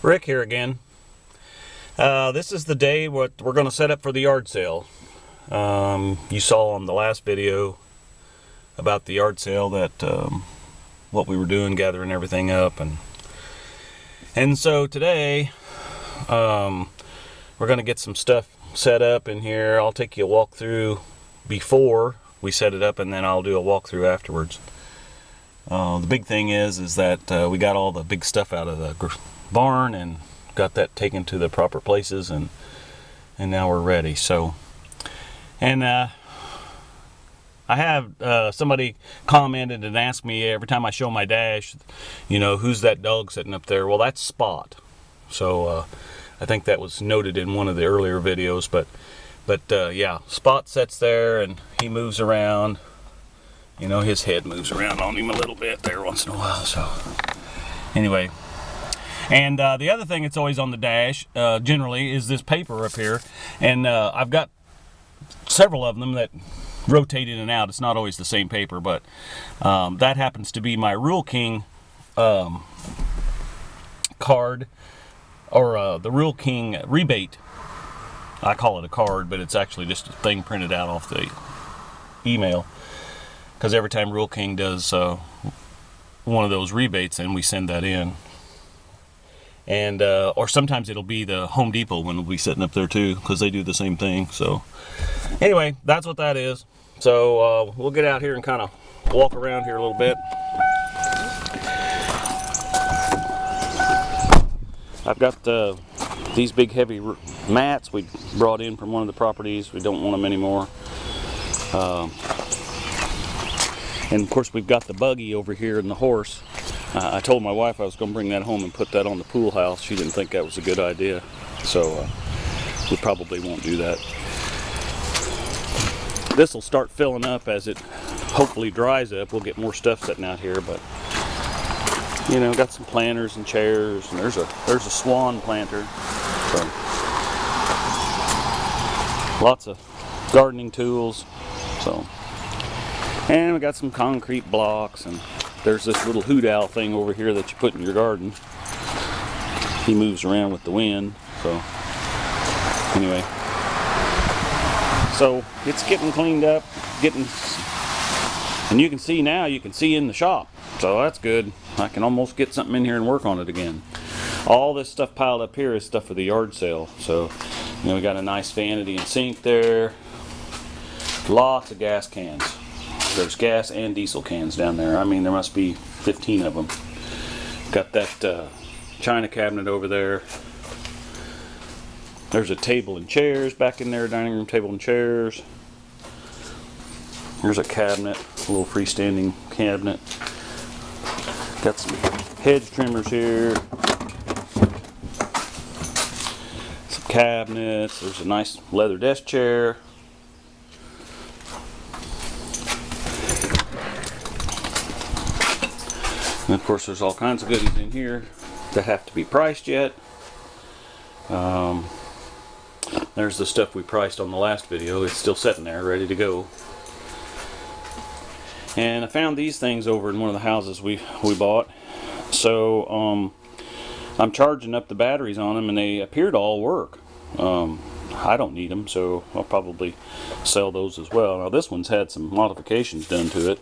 Rick here again. This is the day what we're going to set up for the yard sale. You saw on the last video about the yard sale that what we were doing, gathering everything up, and so today we're going to get some stuff set up in here. I'll take you a walk through before we set it up, and then I'll do a walkthrough afterwards. The big thing is that we got all the big stuff out of the barn and got that taken to the proper places, and now we're ready. So, and I have somebody commented and asked me every time I show my dash, you know, who's that dog sitting up there? Well, that's Spot. So I think that was noted in one of the earlier videos, but yeah, Spot sits there and he moves around. You know, his head moves around on him a little bit there once in a while. So anyway, and the other thing that's always on the dash generally is this paper up here, and I've got several of them that rotate in and out. It's not always the same paper, but that happens to be my Rural King card, or the Rural King rebate. I call it a card, but it's actually just a thing printed out off the email, because every time Rural King does one of those rebates, and we send that in. And or sometimes it'll be the Home Depot one will be sitting up there too, because they do the same thing. So anyway, that's what that is. So we'll get out here and kind of walk around here a little bit. I've got these big heavy mats we brought in from one of the properties. We don't want them anymore. And of course we've got the buggy over here and the horse. I told my wife I was going to bring that home and put that on the pool house. She didn't think that was a good idea, so we probably won't do that. This will start filling up as it hopefully dries up. We'll get more stuff sitting out here, but you know, got some planters and chairs, and there's a swan planter. So lots of gardening tools. So, and we got some concrete blocks, and there's this little hoot owl thing over here that you put in your garden. He moves around with the wind. So anyway, so it's getting cleaned up, and you can see now, you can see in the shop. So that's good. I can almost get something in here and work on it again. All this stuff piled up here is stuff for the yard sale. So, you know, we got a nice vanity and sink there. Lots of gas cans. There's gas and diesel cans down there. I mean, there must be 15 of them. Got that china cabinet over there. There's a table and chairs back in there, dining room table and chairs. Here's a cabinet, a little freestanding cabinet. Got some hedge trimmers here. Some cabinets. There's a nice leather desk chair. And of course there's all kinds of goodies in here that have to be priced yet. There's the stuff we priced on the last video. It's still sitting there ready to go. And I found these things over in one of the houses we bought. So I'm charging up the batteries on them, and they appear to all work. I don't need them, so I'll probably sell those as well. Now this one's had some modifications done to it,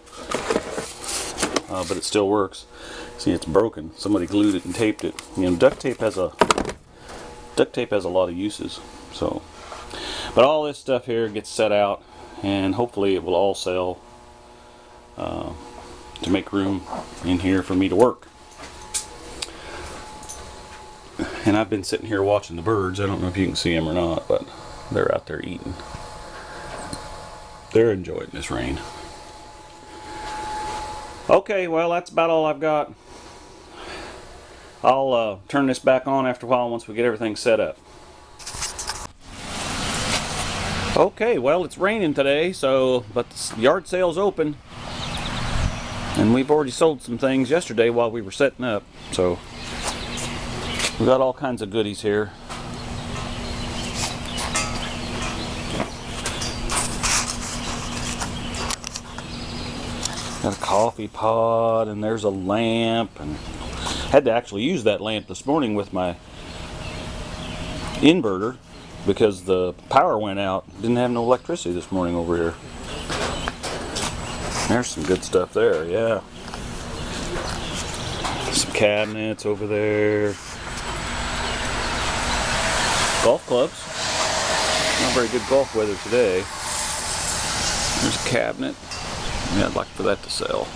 but it still works. See, it's broken. Somebody glued it and taped it. You know, duct tape has a lot of uses. So, but all this stuff here gets set out, and hopefully it will all sell to make room in here for me to work. And I've been sitting here watching the birds. I don't know if you can see them or not, but they're out there eating. They're enjoying this rain. Okay, well, that's about all I've got. I'll turn this back on after a while once we get everything set up. Okay, well, it's raining today, but the yard sale's open. And we've already sold some things yesterday while we were setting up. So we got all kinds of goodies here. Got a coffee pot, and there's a lamp, and had to actually use that lamp this morning with my inverter because the power went out. Didn't have no electricity this morning over here. There's some good stuff there, yeah. Some cabinets over there. Golf clubs. Not very good golf weather today. There's a cabinet. Yeah, I'd like for that to sell.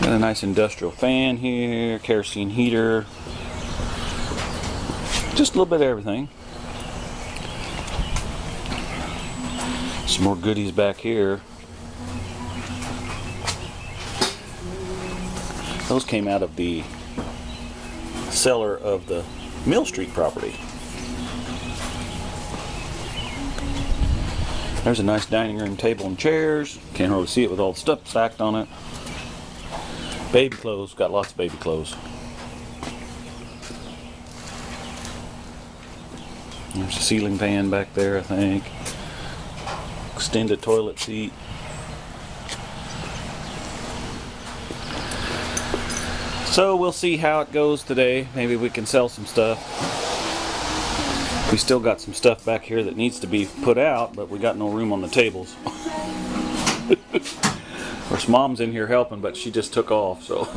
Got a nice industrial fan here, kerosene heater. Just a little bit of everything. Some more goodies back here. Those came out of the cellar of the Mill Street property. There's a nice dining room table and chairs. Can't hardly see it with all the stuff stacked on it. Baby clothes. Got lots of baby clothes. There's a ceiling fan back there, I think. Extended toilet seat. So we'll see how it goes today. Maybe we can sell some stuff. We still got some stuff back here that needs to be put out, but we got no room on the tables. Of course, Mom's in here helping, but she just took off, so.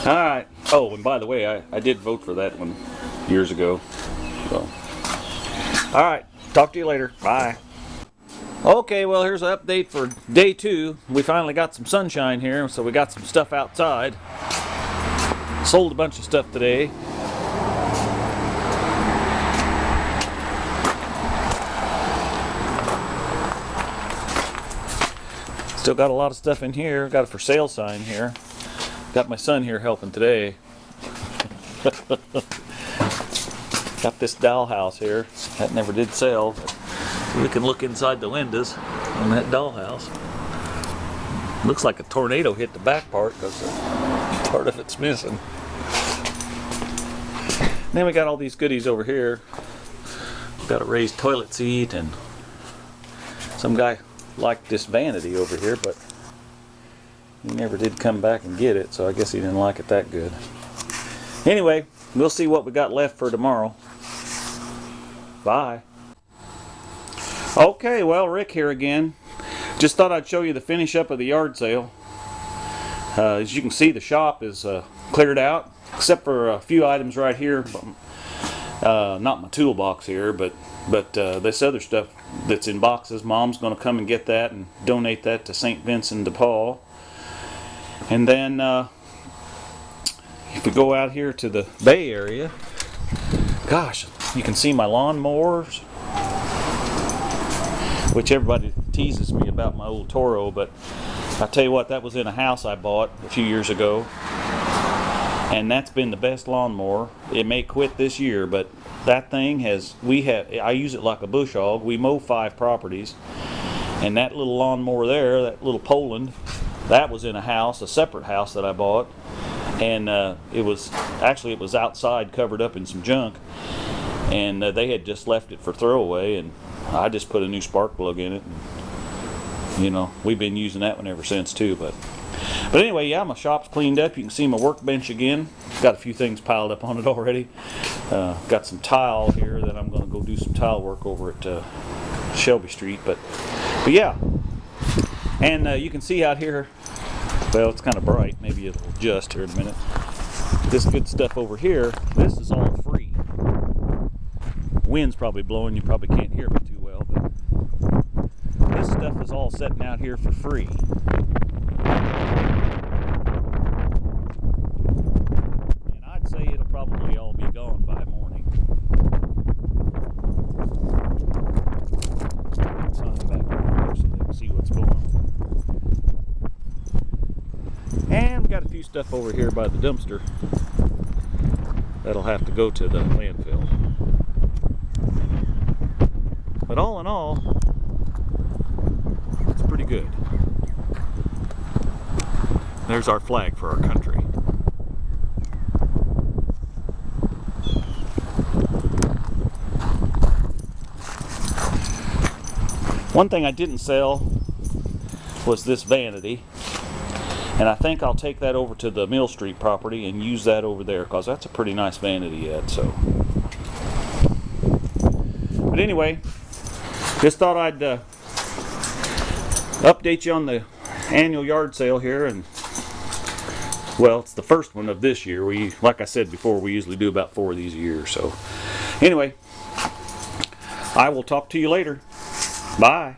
Alright. Oh, and by the way, I did vote for that one years ago. So. Alright. Talk to you later. Bye. Okay, well, here's an update for day 2. We finally got some sunshine here, so we got some stuff outside. Sold a bunch of stuff today. Still got a lot of stuff in here. Got a for sale sign here. Got my son here helping today. Got this dollhouse here. That never did sell. But we can look inside the windows on that dollhouse. Looks like a tornado hit the back part because part of it's missing. Then we got all these goodies over here. Got a raised toilet seat, and some guy liked this vanity over here, but he never did come back and get it, so I guess he didn't like it that good. Anyway, we'll see what we got left for tomorrow. Bye. Okay, well, Rick here again. Just thought I'd show you the finish up of the yard sale. As you can see, the shop is cleared out, except for a few items right here. Not my toolbox here, but this other stuff that's in boxes. Mom's going to come and get that and donate that to St. Vincent de Paul. And then if we go out here to the Bay Area, gosh, you can see my lawnmowers, which everybody teases me about my old Toro, but I tell you what, that was in a house I bought a few years ago, and that's been the best lawnmower. It may quit this year, but that thing has, I use it like a bush hog. We mow 5 properties, and that little lawnmower there, that little Poland, that was in a house, a separate house that I bought, and it was outside covered up in some junk, and they had just left it for throwaway, and I just put a new spark plug in it, and, you know, we've been using that one ever since too. But anyway, yeah, my shop's cleaned up. You can see my workbench again. Got a few things piled up on it already. Got some tile here that I'm going to go do some tile work over at Shelby Street. But yeah, and you can see out here, well, it's kind of bright. Maybe it'll adjust here in a minute. This good stuff over here, this is all free. Wind's probably blowing. You probably can't hear me too well, but this stuff is all sitting out here for free. And I'd say it'll probably all be gone by morning. Sign back over so they can see what's going on. And we got a few stuff over here by the dumpster that'll have to go to the landfill. But all in all, it's pretty good. There's our flag for our country. One thing I didn't sell was this vanity. And I think I'll take that over to the Mill Street property and use that over there, because that's a pretty nice vanity yet. So, but anyway, just thought I'd update you on the annual yard sale here. And well, it's the first one of this year. Like I said before, we usually do about 4 of these a year. So anyway, I will talk to you later. Bye.